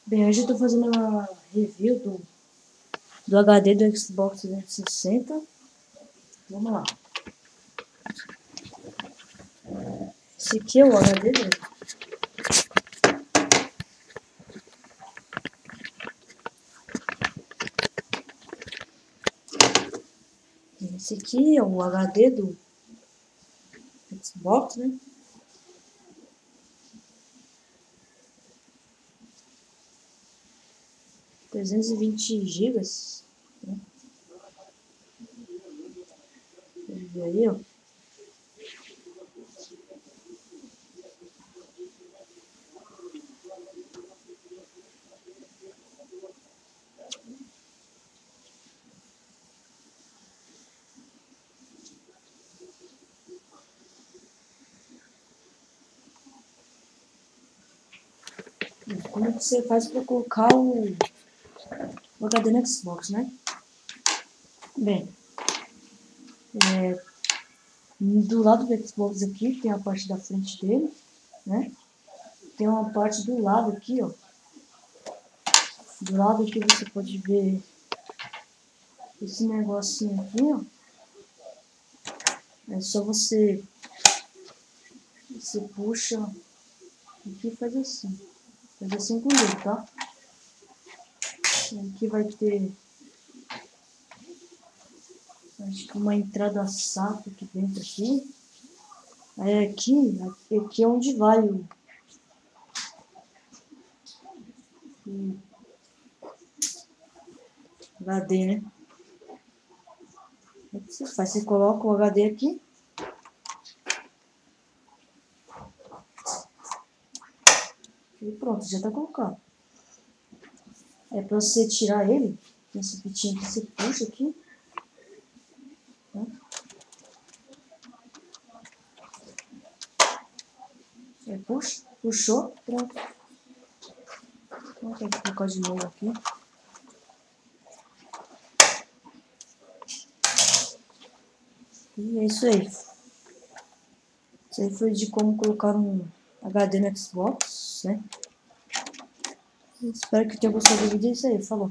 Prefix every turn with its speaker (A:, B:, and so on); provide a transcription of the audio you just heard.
A: Bem, hoje eu tô fazendo uma review do HD do Xbox 360. Vamos lá. Esse aqui é o HD dele. Esse aqui é o HD do Xbox, né? GB, né? Pode ver aí, ó. Como que você faz para colocar o HD no Xbox, né? Bem, do lado do Xbox aqui tem a parte da frente dele, né? Tem uma parte do lado aqui, ó. Do lado aqui você pode ver esse negocinho aqui, ó. É só você puxa aqui e faz assim. Faz assim com o dedo, tá? Aqui vai ter, acho que uma entrada SATA aqui dentro aqui. Aí aqui é onde vai o HD, né? O que você faz? Você coloca o HD aqui. E pronto, já tá colocado. É pra você tirar ele, esse pitinho que você puxa aqui. Né? Puxou, pronto. Vou ter que colocar de novo aqui. E é isso aí. Isso aí foi de como colocar um HD no Xbox, né? Espero que tenha gostado do vídeo. É isso aí, falou.